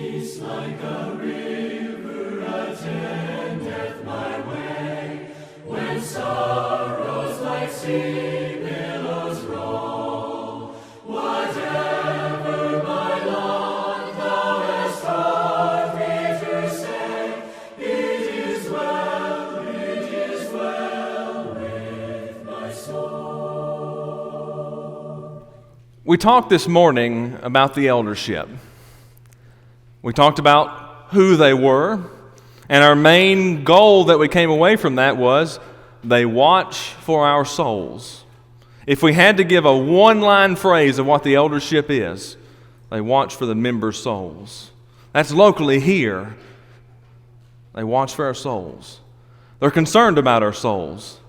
like a river attendeth my way, when sorrows like sea billows roll. Whatever my lot thou hast taught me to say, it is well with my soul. We talked this morning about the eldership. We talked about who they were, and our main goal that we came away from that was they watch for our souls. If we had to give a one-line phrase of what the eldership is, they watch for the members' souls. That's locally here. They watch for our souls. They're concerned about our souls.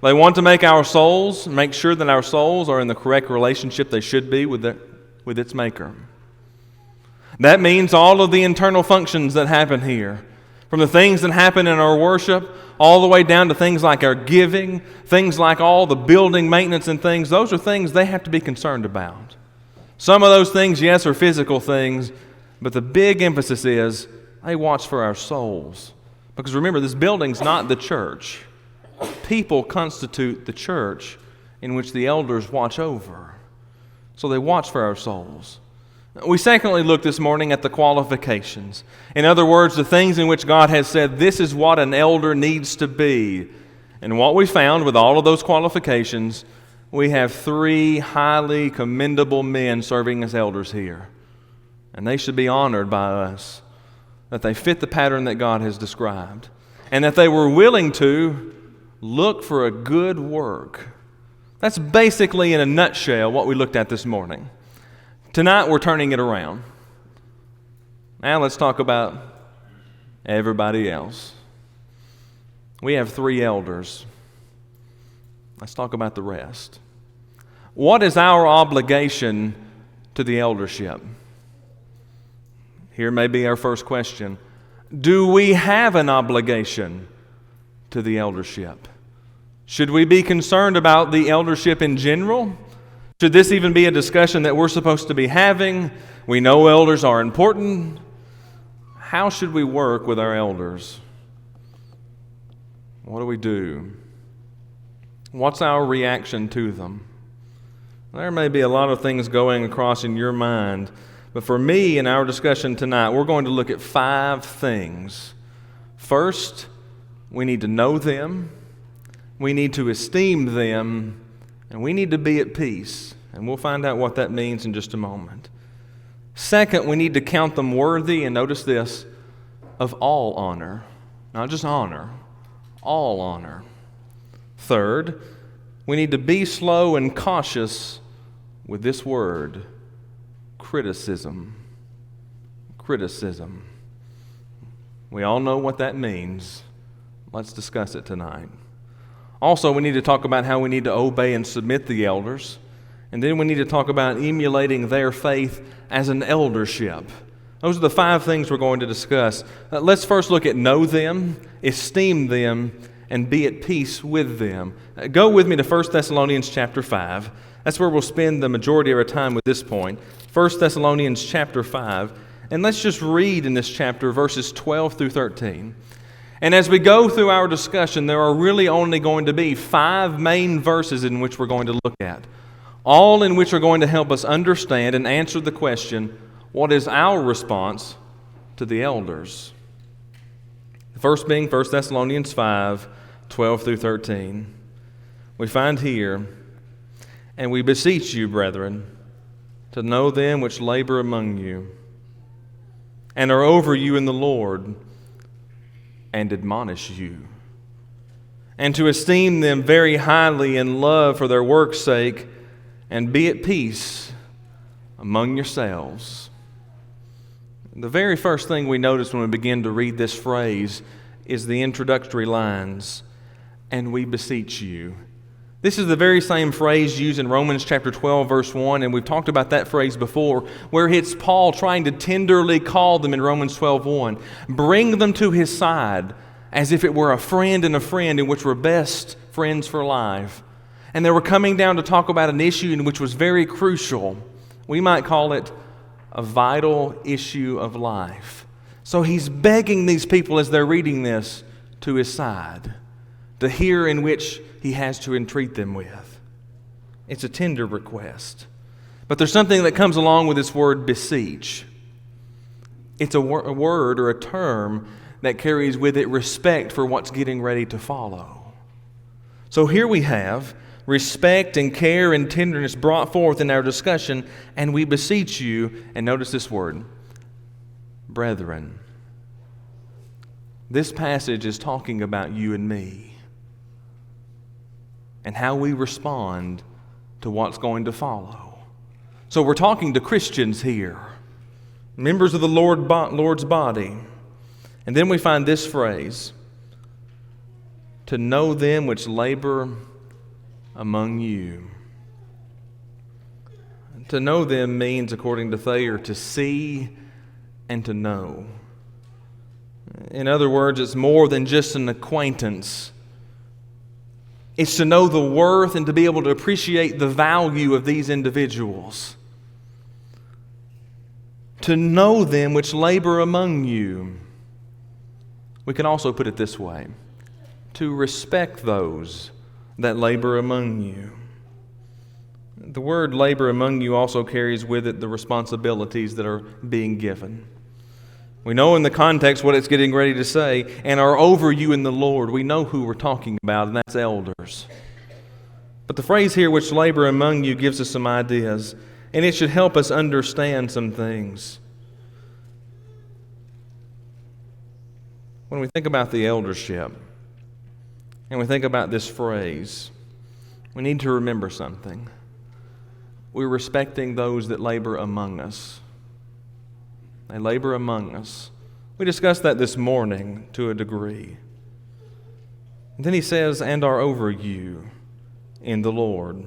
They want to make sure that our souls are in the correct relationship they should be with its Maker. That means all of the internal functions that happen here, from the things that happen in our worship, all the way down to things like our giving, things like all the building maintenance and things, those are things they have to be concerned about. Some of those things, yes, are physical things, but the big emphasis is they watch for our souls. Because remember, this building's not the church. People constitute the church in which the elders watch over. So they watch for our souls. We secondly looked this morning at the qualifications. In other words, the things in which God has said, this is what an elder needs to be. And what we found with all of those qualifications, we have 3 highly commendable men serving as elders here. And they should be honored by us, that they fit the pattern that God has described, and that they were willing to look for a good work. That's basically, in a nutshell, what we looked at this morning. Tonight, we're turning it around. Now let's talk about everybody else. We have 3 elders. Let's talk about the rest. What is our obligation to the eldership? Here may be our first question. Do we have an obligation to the eldership? Should we be concerned about the eldership in general? Should this even be a discussion that we're supposed to be having? We know elders are important. How should we work with our elders? What do we do? What's our reaction to them? There may be a lot of things going across in your mind, but for me, in our discussion tonight, we're going to look at 5 things. First, we need to know them, we need to esteem them, and we need to be at peace. And we'll find out what that means in just a moment. Second, we need to count them worthy, and notice this, of all honor. Not just honor, all honor. Third, we need to be slow and cautious with this word, criticism. Criticism. We all know what that means. Let's discuss it tonight. Also, we need to talk about how we need to obey and submit the elders. And then we need to talk about emulating their faith as an eldership. Those are the 5 things we're going to discuss. Let's first look at know them, esteem them, and be at peace with them. Go with me to 1 Thessalonians chapter 5. That's where we'll spend the majority of our time with this point. 1 Thessalonians chapter 5. And let's just read in this chapter verses 12 through 13. And as we go through our discussion, there are really only going to be 5 main verses in which we're going to look at, all in which are going to help us understand and answer the question, what is our response to the elders? The first being 1 Thessalonians 5, 12 through 13. We find here, and we beseech you, brethren, to know them which labor among you, and are over you in the Lord, and admonish you, and to esteem them very highly in love for their work's sake, and be at peace among yourselves. The very first thing we notice when we begin to read this phrase is the introductory lines, and we beseech you. This is the very same phrase used in Romans chapter 12, verse 1, and we've talked about that phrase before, where it's Paul trying to tenderly call them in Romans 12:1, bring them to his side as if it were a friend and a friend in which were best friends for life. And they were coming down to talk about an issue in which was very crucial. We might call it a vital issue of life. So he's begging these people as they're reading this to his side, to hear in which he has to entreat them with. It's a tender request. But there's something that comes along with this word beseech. It's a word or a term that carries with it respect for what's getting ready to follow. So here we have respect and care and tenderness brought forth in our discussion, and we beseech you, and notice this word, brethren. This passage is talking about you and me and how we respond to what's going to follow. So we're talking to Christians here, members of the Lord's body. And then we find this phrase, to know them which labor among you. To know them means, according to Thayer, to see and to know. In other words, it's more than just an acquaintance. It's to know the worth and to be able to appreciate the value of these individuals. To know them which labor among you. We can also put it this way, to respect those that labor among you. The word labor among you also carries with it the responsibilities that are being given. We know in the context what it's getting ready to say, and are over you in the Lord. We know who we're talking about, and that's elders. But the phrase here, which labor among you, gives us some ideas, and it should help us understand some things. When we think about the eldership, and we think about this phrase, we need to remember something. We're respecting those that labor among us. They labor among us. We discussed that this morning to a degree. And then he says, and are over you in the Lord.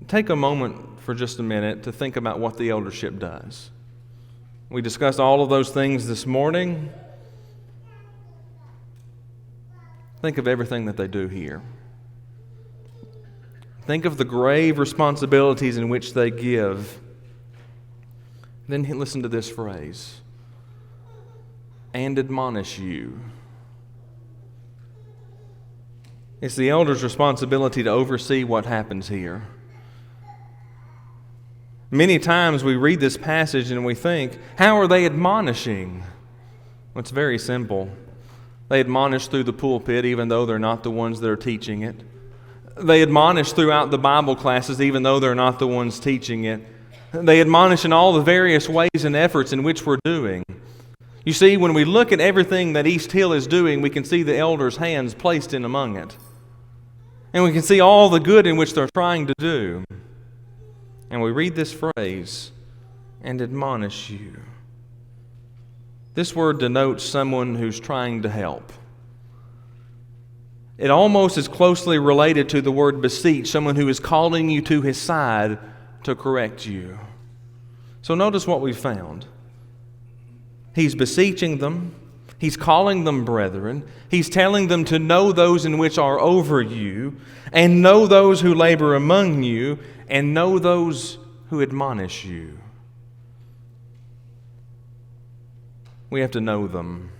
Take a moment for just a minute to think about what the eldership does. We discussed all of those things this morning. Think of everything that they do here. Think of the grave responsibilities in which they give. Then listen to this phrase, and admonish you. It's the elder's responsibility to oversee what happens here. Many times we read this passage and we think, how are they admonishing? Well, it's very simple. They admonish through the pulpit even though they're not the ones that are teaching it. They admonish throughout the Bible classes even though they're not the ones teaching it. They admonish in all the various ways and efforts in which we're doing. You see, when we look at everything that East Hill is doing, we can see the elders' hands placed in among it. And we can see all the good in which they're trying to do. And we read this phrase, and admonish you. This word denotes someone who's trying to help. It almost is closely related to the word beseech, someone who is calling you to his side to correct you. So notice what we found. He's beseeching them. He's calling them brethren. He's telling them to know those in which are over you, and know those who labor among you, and know those who admonish you. We have to know them.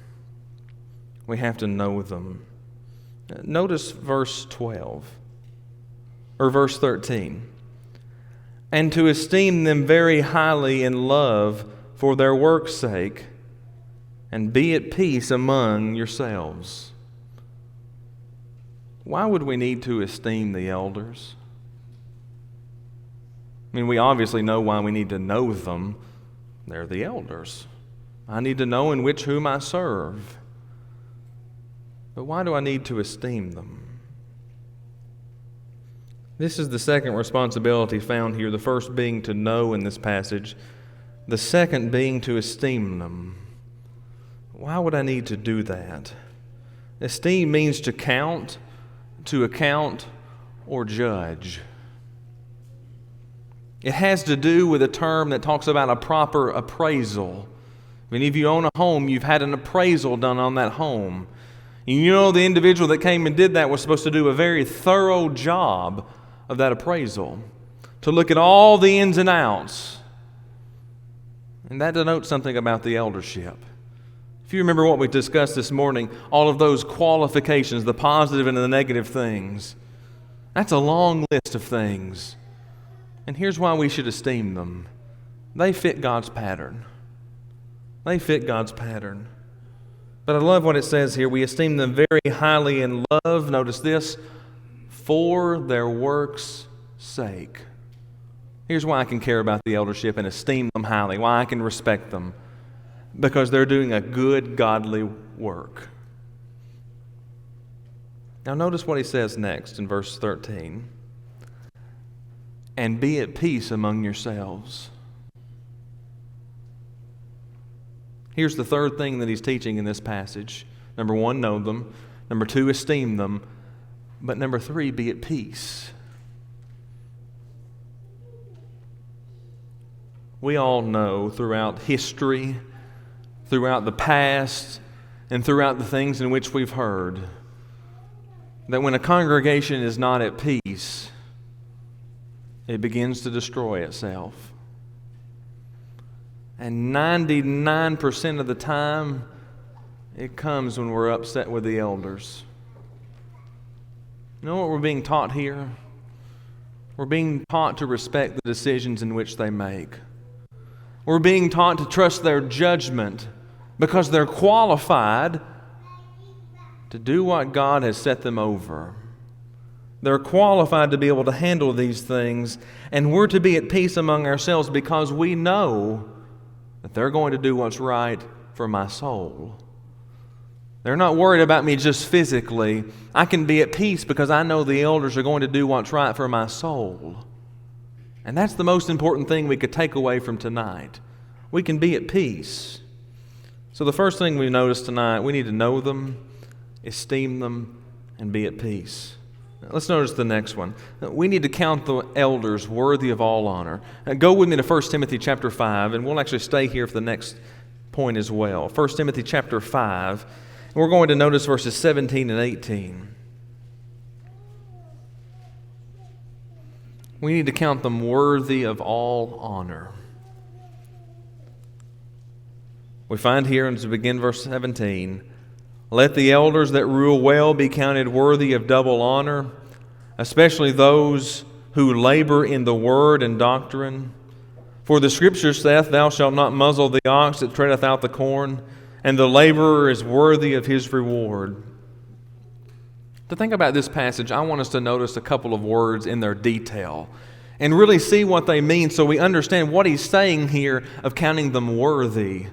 We have to know them. Notice verse 12, or verse 13. And to esteem them very highly in love for their work's sake, and be at peace among yourselves. Why would we need to esteem the elders? I mean, we obviously know why we need to know them. They're the elders. I need to know in which whom I serve. But why do I need to esteem them? This is the second responsibility found here, the first being to know in this passage, the second being to esteem them. Why would I need to do that? Esteem means to count, to account, or judge. It has to do with a term that talks about a proper appraisal. If any of you own a home, you've had an appraisal done on that home. And you know the individual that came and did that was supposed to do a very thorough job of that appraisal, to look at all the ins and outs. And that denotes something about the eldership. If you remember what we discussed this morning, all of those qualifications, the positive and the negative things, that's a long list of things. And here's why we should esteem them. They fit God's pattern. They fit God's pattern. But I love what it says here. We esteem them very highly in love. Notice this, for their works' sake. Here's why I can care about the eldership and esteem them highly, why I can respect them. Because they're doing a good, godly work. Now notice what he says next in verse 13. And be at peace among yourselves. Here's the third thing that he's teaching in this passage. Number one, know them. Number two, esteem them. But number three, be at peace. We all know throughout history, throughout the past, and throughout the things in which we've heard, that when a congregation is not at peace, it begins to destroy itself. And 99% of the time, it comes when we're upset with the elders. You know what we're being taught here? We're being taught to respect the decisions in which they make. We're being taught to trust their judgment because they're qualified to do what God has set them over. They're qualified to be able to handle these things, and we're to be at peace among ourselves because we know that they're going to do what's right for my soul. They're not worried about me just physically. I can be at peace because I know the elders are going to do what's right for my soul. And that's the most important thing we could take away from tonight. We can be at peace. So the first thing we notice tonight, we need to know them, esteem them, and be at peace. Now, let's notice the next one. We need to count the elders worthy of all honor. Now, go with me to 1 Timothy chapter 5, and we'll actually stay here for the next point as well. 1 Timothy chapter 5, and we're going to notice verses 17 and 18. We need to count them worthy of all honor. We find here, and to begin verse 17, let the elders that rule well be counted worthy of double honor, especially those who labor in the word and doctrine. For the Scripture saith, thou shalt not muzzle the ox that treadeth out the corn, and the laborer is worthy of his reward. To think about this passage, I want us to notice a couple of words in their detail and really see what they mean so we understand what he's saying here of counting them worthy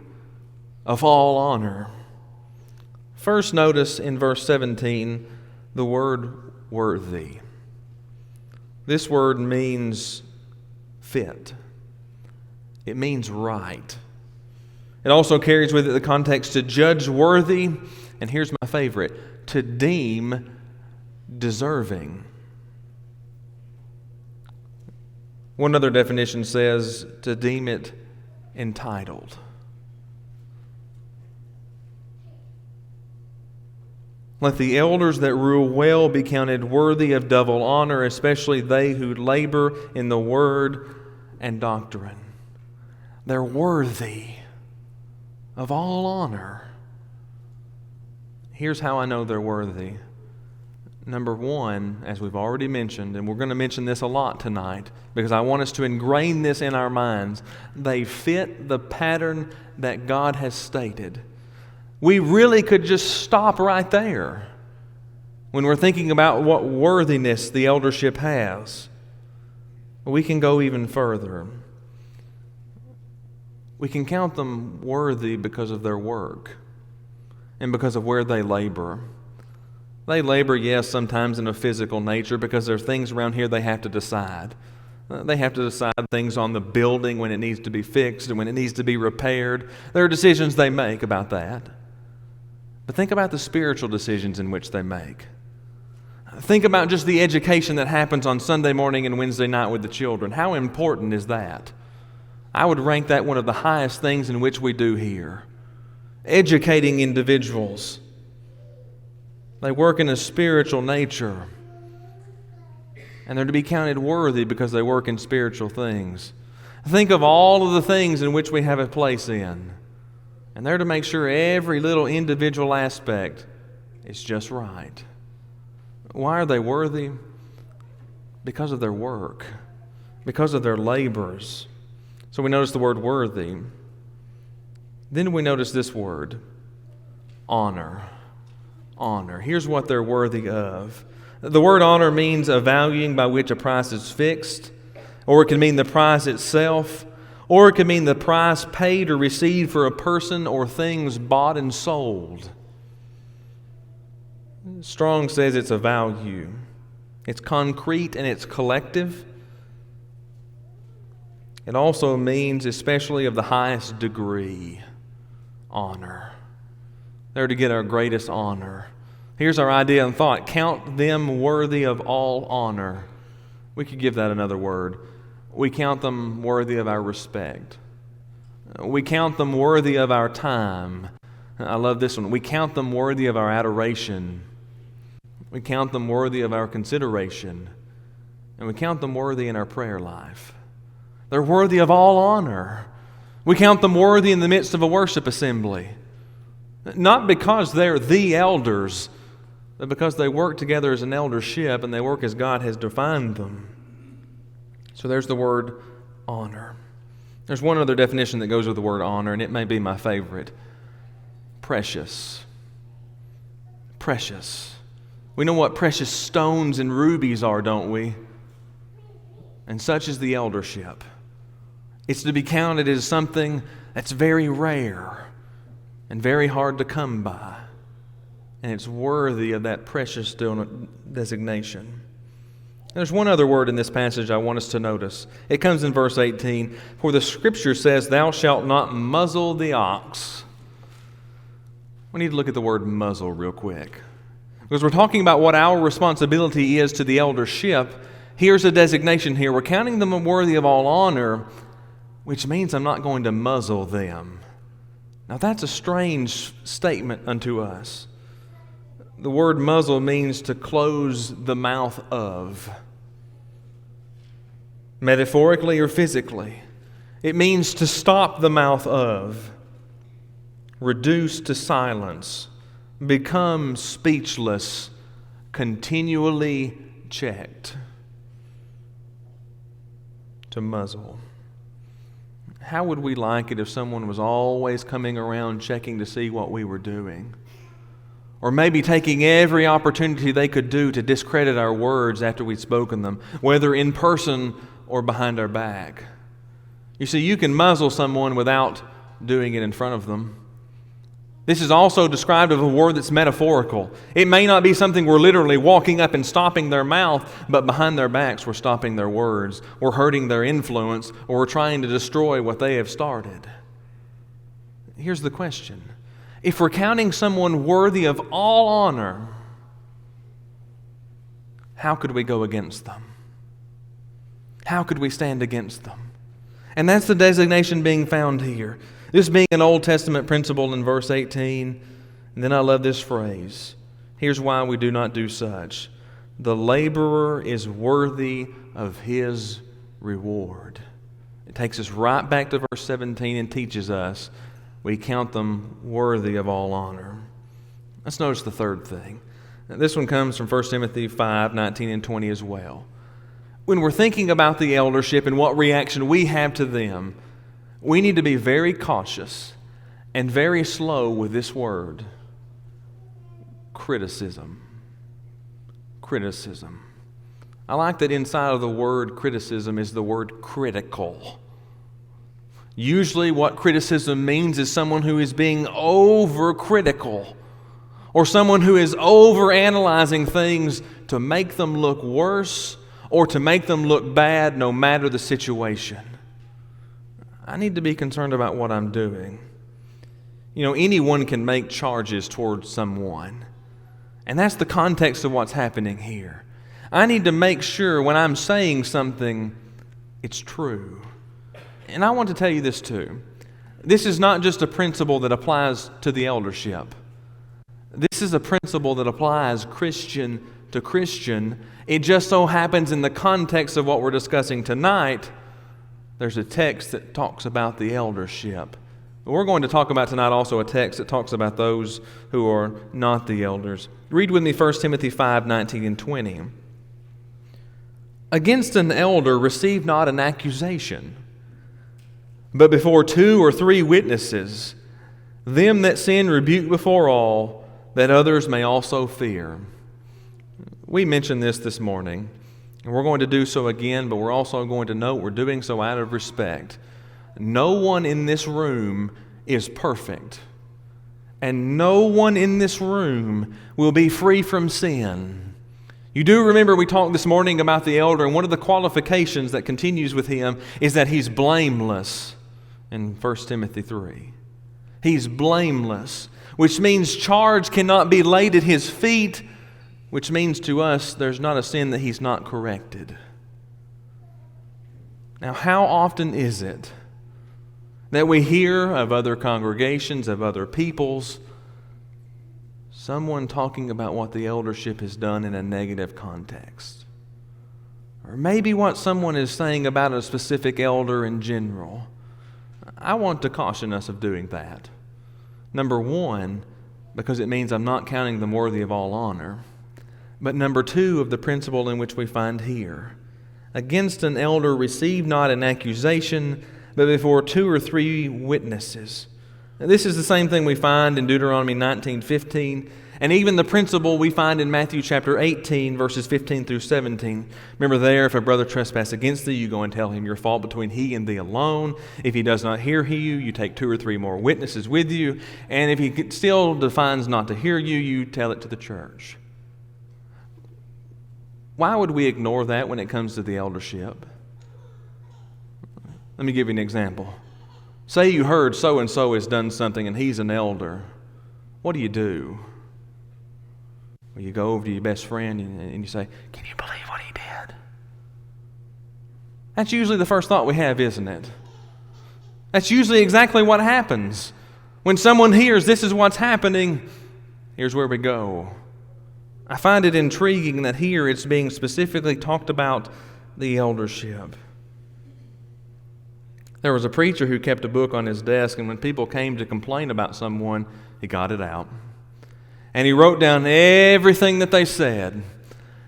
of all honor. First, notice in verse 17 the word worthy. This word means fit. It means right. It also carries with it the context to judge worthy, and here's my favorite, to deem deserving. One other definition says to deem it entitled. Let the elders that rule well be counted worthy of double honor, especially they who labor in the word and doctrine. They're worthy of all honor. Here's how I know they're worthy. Number one, as we've already mentioned, and we're going to mention this a lot tonight because I want us to ingrain this in our minds, they fit the pattern that God has stated. We really could just stop right there when we're thinking about what worthiness the eldership has. We can go even further. We can count them worthy because of their work and because of where they labor. They labor, yes, sometimes in a physical nature because there are things around here they have to decide. They have to decide things on the building when it needs to be fixed and when it needs to be repaired. There are decisions they make about that. But think about the spiritual decisions in which they make. Think about just the education that happens on Sunday morning and Wednesday night with the children. How important is that? I would rank that one of the highest things in which we do here. Educating individuals. They work in a spiritual nature. And they're to be counted worthy because they work in spiritual things. Think of all of the things in which we have a place in. And they're to make sure every little individual aspect is just right. Why are they worthy? Because of their work, because of their labors. So we notice the word worthy. Then we notice this word, honor. Honor. Here's what they're worthy of. The word honor means a valuing by which a price is fixed, or it can mean the price itself, or it can mean the price paid or received for a person or things bought and sold. Strong says it's a value. It's concrete and it's collective. It also means, especially of the highest degree, honor. They're to get our greatest honor. Here's our idea and thought. Count them worthy of all honor. We could give that another word. We count them worthy of our respect. We count them worthy of our time. I love this one. We count them worthy of our adoration. We count them worthy of our consideration. And we count them worthy in our prayer life. They're worthy of all honor. We count them worthy in the midst of a worship assembly. Not because they're the elders, but because they work together as an eldership and they work as God has defined them. So there's the word honor. There's one other definition that goes with the word honor, and it may be my favorite. Precious. Precious. We know what precious stones and rubies are, don't we? And such is the eldership. It's to be counted as something that's very rare and very hard to come by. And it's worthy of that precious stone designation. There's one other word in this passage I want us to notice. It comes in verse 18. For the Scripture says, "Thou shalt not muzzle the ox." We need to look at the word muzzle real quick. Because we're talking about what our responsibility is to the eldership. Here's a designation here. We're counting them worthy of all honor, which means I'm not going to muzzle them. Now that's a strange statement unto us. The word muzzle means to close the mouth of. Metaphorically or physically. It means to stop the mouth of. Reduce to silence. Become speechless. Continually checked. To muzzle. How would we like it if someone was always coming around checking to see what we were doing? Or maybe taking every opportunity they could do to discredit our words after we'd spoken them, whether in person or behind our back. You see, you can muzzle someone without doing it in front of them. This is also described of a word that's metaphorical. It may not be something we're literally walking up and stopping their mouth, but behind their backs we're stopping their words, we're hurting their influence, or we're trying to destroy what they have started. Here's the question. If we're counting someone worthy of all honor, how could we go against them? How could we stand against them? And that's the designation being found here. This being an Old Testament principle in verse 18. And then I love this phrase. Here's why we do not do such. The laborer is worthy of his reward. It takes us right back to verse 17 and teaches us we count them worthy of all honor. Let's notice the third thing. Now, this one comes from 1 Timothy 5, 19 and 20 as well. When we're thinking about the eldership and what reaction we have to them, we need to be very cautious and very slow with this word. Criticism. Criticism. I like that inside of the word criticism is the word critical. Usually what criticism means is someone who is being overcritical or someone who is overanalyzing things to make them look worse or to make them look bad no matter the situation. I need to be concerned about what I'm doing. You know, anyone can make charges towards someone. And that's the context of what's happening here. I need to make sure when I'm saying something, it's true. And I want to tell you this too. This is not just a principle that applies to the eldership. This is a principle that applies Christian to Christian. It just so happens in the context of what we're discussing tonight, there's a text that talks about the eldership. We're going to talk about tonight also a text that talks about those who are not the elders. Read with me 1 Timothy 5:19 and 20. Against an elder receive not an accusation, but before 2 or 3 witnesses, them that sin rebuke before all, that others may also fear. We mentioned this morning, and we're going to do so again, but we're also going to note we're doing so out of respect. No one in this room is perfect, and no one in this room will be free from sin. You do remember we talked this morning about the elder, and one of the qualifications that continues with him is that he's blameless in 1 Timothy 3. He's blameless, which means charge cannot be laid at his feet, which means to us there's not a sin that he's not corrected. Now, how often is it that we hear of other congregations, of other peoples, someone talking about what the eldership has done in a negative context? Or maybe what someone is saying about a specific elder in general. I want to caution us of doing that. Number one, because it means I'm not counting them worthy of all honor. But number two, of the principle in which we find here. Against an elder receive not an accusation, but before 2 or 3 witnesses. Now, this is the same thing we find in Deuteronomy 19:15, and even the principle we find in Matthew chapter 18, verses 15 through 17. Remember there, if a brother trespass against thee, you go and tell him your fault between he and thee alone. If he does not hear you, you take 2 or 3 more witnesses with you. And if he still defines not to hear you, you tell it to the church. Why would we ignore that when it comes to the eldership? Let me give you an example. Say you heard so-and-so has done something and he's an elder. What do? Well, you go over to your best friend and you say, "Can you believe what he did?" That's usually the first thought we have, isn't it? That's usually exactly what happens. When someone hears this is what's happening, here's where we go. I find it intriguing that here it's being specifically talked about the eldership. There was a preacher who kept a book on his desk, and when people came to complain about someone, he got it out. And he wrote down everything that they said.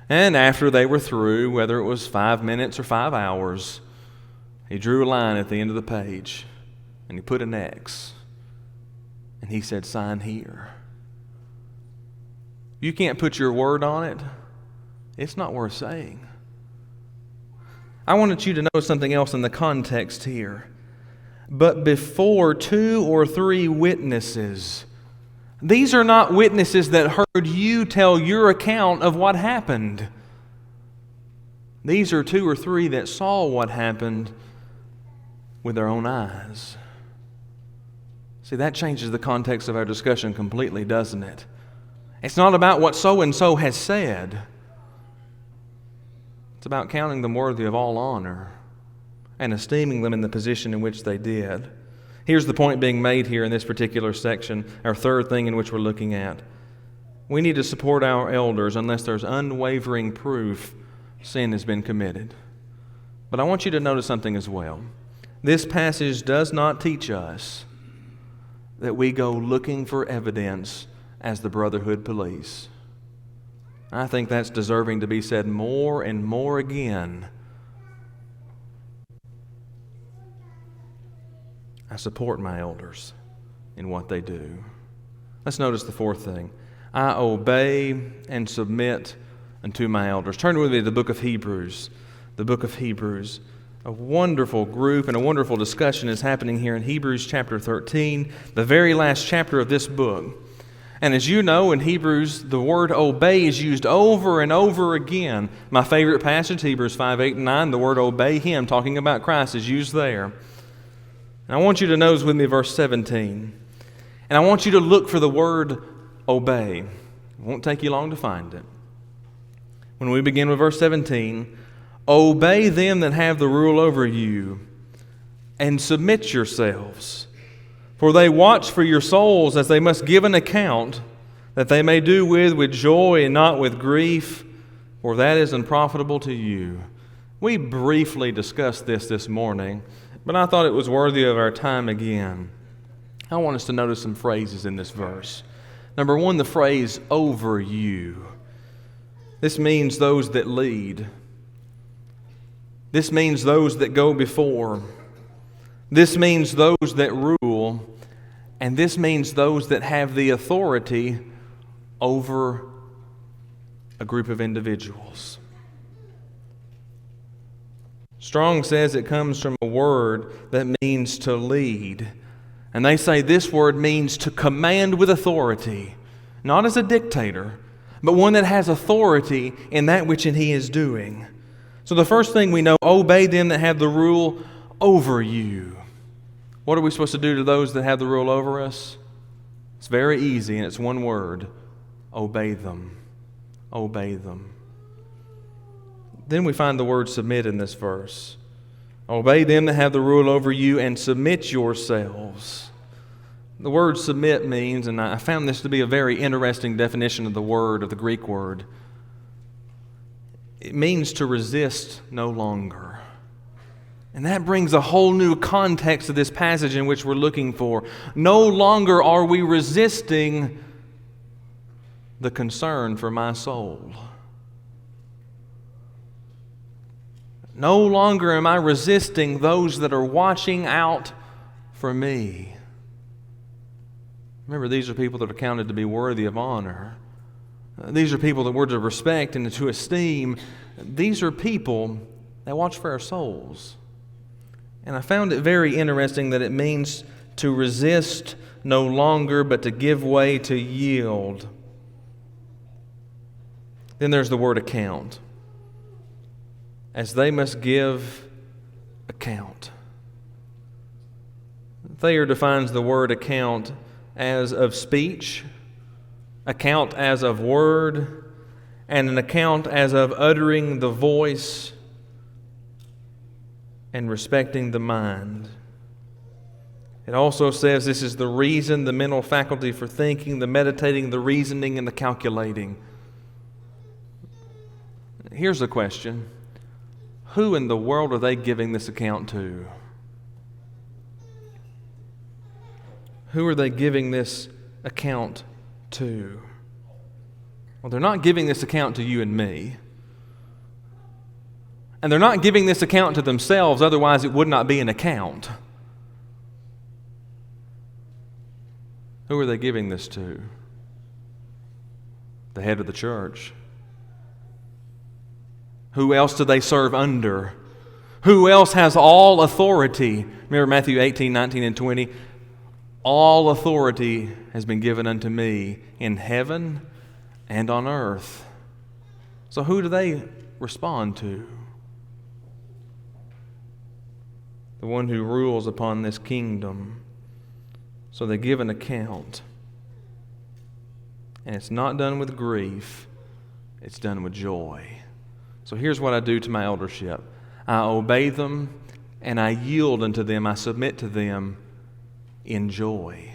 And after they were through, whether it was 5 minutes or 5 hours, he drew a line at the end of the page, and he put an X. And he said, "Sign here." You can't put your word on it. It's not worth saying. I wanted you to know something else in the context here. But before 2 or 3 witnesses. These are not witnesses that heard you tell your account of what happened. These are 2 or 3 that saw what happened with their own eyes. See, that changes the context of our discussion completely, doesn't it? It's not about what so-and-so has said. It's about counting them worthy of all honor and esteeming them in the position in which they did. Here's the point being made here in this particular section, our third thing in which we're looking at. We need to support our elders unless there's unwavering proof sin has been committed. But I want you to notice something as well. This passage does not teach us that we go looking for evidence as the brotherhood police. I think that's deserving to be said more and more again. I support my elders in what they do. Let's notice the fourth thing. I obey and submit unto my elders. Turn with me to the book of Hebrews. The book of Hebrews. A wonderful group and a wonderful discussion is happening here in Hebrews chapter 13, the very last chapter of this book. And as you know, in Hebrews, the word obey is used over and over again. My favorite passage, Hebrews 5, 8, and 9, the word obey him, talking about Christ, is used there. And I want you to notice with me verse 17. And I want you to look for the word obey. It won't take you long to find it. When we begin with verse 17, obey them that have the rule over you, and submit yourselves. For they watch for your souls as they must give an account, that they may do with joy and not with grief, for that is unprofitable to you. We briefly discussed this morning, but I thought it was worthy of our time again. I want us to notice some phrases in this verse. Number one, the phrase, over you. This means those that lead. This means those that go before. This means those that rule. And this means those that have the authority over a group of individuals. Strong says it comes from a word that means to lead. And they say this word means to command with authority, not as a dictator, but one that has authority in that which he is doing. So the first thing we know, obey them that have the rule over you. What are we supposed to do to those that have the rule over us? It's very easy, and it's one word: obey them. Obey them. Then we find the word submit in this verse. Obey them that have the rule over you and submit yourselves. The word submit means, and I found this to be a very interesting definition of the Greek word. It means to resist no longer. And that brings a whole new context to this passage in which we're looking for. No longer are we resisting the concern for my soul. No longer am I resisting those that are watching out for me. Remember, these are people that are counted to be worthy of honor. These are people that we're to respect and to esteem. These are people that watch for our souls. And I found it very interesting that it means to resist no longer, but to give way, to yield. Then there's the word account. As they must give account. Thayer defines the word account as of speech, account as of word, and an account as of uttering the voice and respecting the mind. It also says this is the reason, the mental faculty for thinking, the meditating, the reasoning, and the calculating. Here's the question. Who in the world are they giving this account to? Who are they giving this account to? Well, they're not giving this account to you and me. And they're not giving this account to themselves, otherwise it would not be an account. Who are they giving this to? The head of the church. Who else do they serve under? Who else has all authority? Remember Matthew 18, 19, and 20. All authority has been given unto me in heaven and on earth. So who do they respond to? The one who rules upon this kingdom. So they give an account. And it's not done with grief. It's done with joy. So here's what I do to my eldership. I obey them and I yield unto them. I submit to them in joy.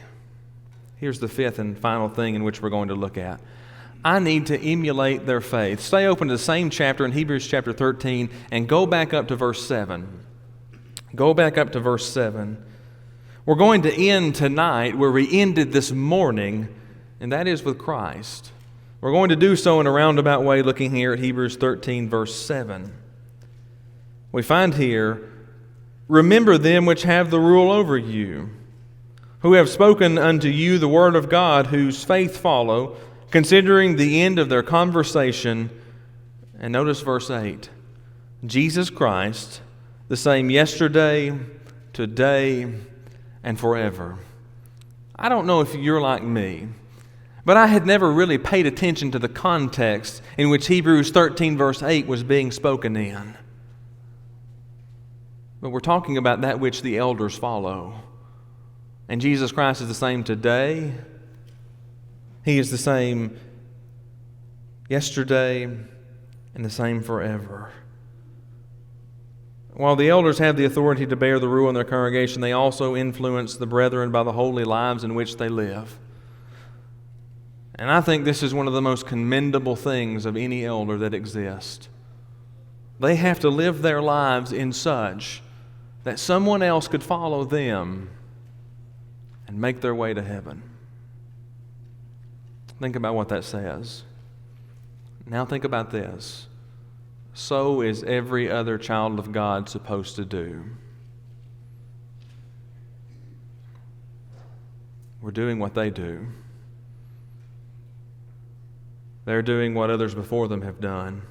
Here's the fifth and final thing in which we're going to look at. I need to emulate their faith. Stay open to the same chapter in Hebrews chapter 13 and go back up to verse 7. Go back up to verse 7. We're going to end tonight where we ended this morning, and that is with Christ. We're going to do so in a roundabout way, looking here at Hebrews 13, verse 7. We find here, remember them which have the rule over you, who have spoken unto you the word of God, whose faith follow, considering the end of their conversation. And notice verse 8. Jesus Christ, the same yesterday, today, and forever. I don't know if you're like me, but I had never really paid attention to the context in which Hebrews 13 verse 8 was being spoken in. But we're talking about that which the elders follow. And Jesus Christ is the same today. He is the same yesterday and the same forever. While the elders have the authority to bear the rule in their congregation, they also influence the brethren by the holy lives in which they live. And I think this is one of the most commendable things of any elder that exists. They have to live their lives in such that someone else could follow them and make their way to heaven. Think about what that says. Now think about this. So is every other child of God supposed to do. We're doing what they do. They're doing what others before them have done.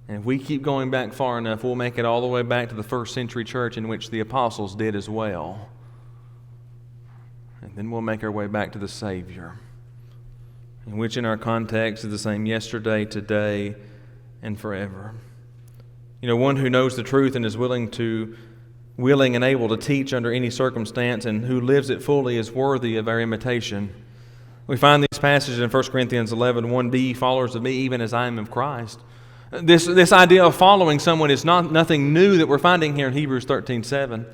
And if we keep going back far enough, we'll make it all the way back to the first century church in which the apostles did as well. And then we'll make our way back to the Savior, in which in our context is the same yesterday, today, and forever. You know, one who knows the truth and is willing and able to teach under any circumstance and who lives it fully is worthy of our imitation. We find these passages in 1 Corinthians 11:1, "Be ye followers of me, even as I am of Christ." This idea of following someone is nothing new that we're finding here in Hebrews 13:7.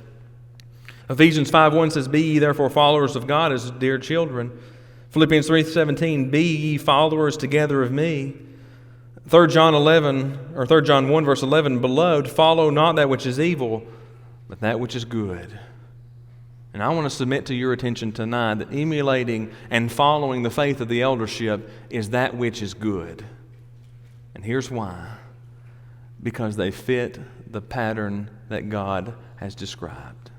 Ephesians 5:1 says, "Be ye therefore followers of God as dear children." Philippians 3:17, "Be ye followers together of me." 3 John 1 verse 11, "Beloved, follow not that which is evil, but that which is good." And I want to submit to your attention tonight that emulating and following the faith of the eldership is that which is good. And here's why. Because they fit the pattern that God has described.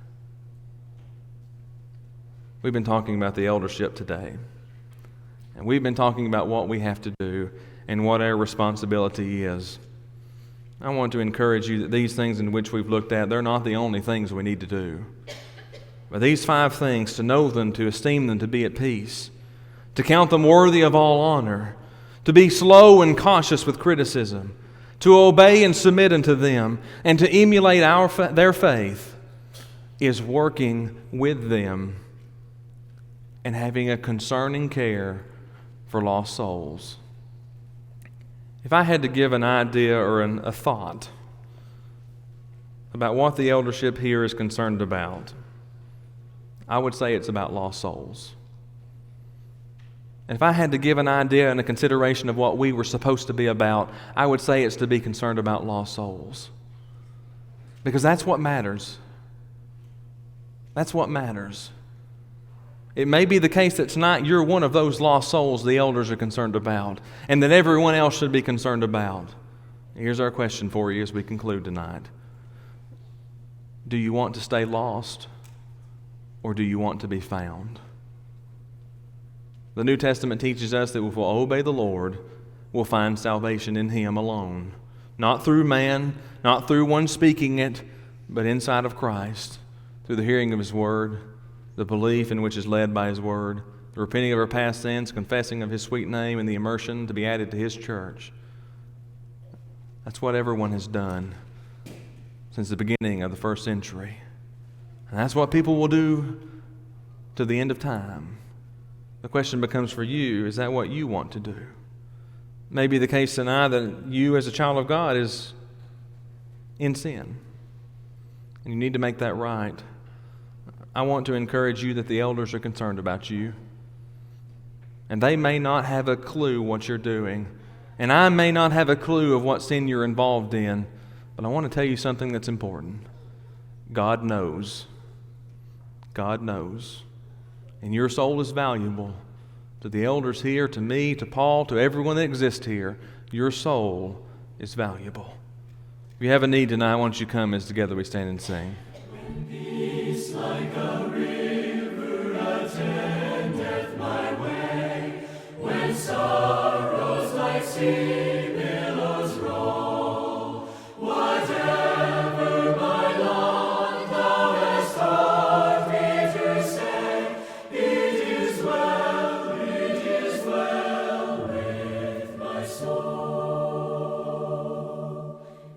We've been talking about the eldership today. And we've been talking about what we have to do and what our responsibility is. I want to encourage you that these things in which we've looked at, they're not the only things we need to do. But these 5 things, to know them, to esteem them, to be at peace, to count them worthy of all honor, to be slow and cautious with criticism, to obey and submit unto them, and to emulate their faith, is working with them and having a concerning care for lost souls. If I had to give an idea or a thought about what the eldership here is concerned about, I would say it's about lost souls. And if I had to give an idea and a consideration of what we were supposed to be about, I would say it's to be concerned about lost souls. Because that's what matters. That's what matters. It may be the case that tonight you're one of those lost souls the elders are concerned about, and that everyone else should be concerned about. Here's our question for you as we conclude tonight. Do you want to stay lost, or do you want to be found? The New Testament teaches us that if we'll obey the Lord, we'll find salvation in Him alone. Not through man, not through one speaking it, but inside of Christ, through the hearing of His Word, the belief in which is led by His Word, the repenting of our past sins, confessing of His sweet name, and the immersion to be added to His church. That's what everyone has done since the beginning of the first century. And that's what people will do to the end of time. The question becomes for you, is that what you want to do? Maybe the case tonight that you as a child of God is in sin, and you need to make that right. I want to encourage you that the elders are concerned about you. And they may not have a clue what you're doing. And I may not have a clue of what sin you're involved in. But I want to tell you something that's important. God knows. God knows. And your soul is valuable. To the elders here, to me, to Paul, to everyone that exists here, your soul is valuable. If you have a need tonight, why don't you come as together we stand and sing. Peace like a river attendeth my way, when sorrows like sea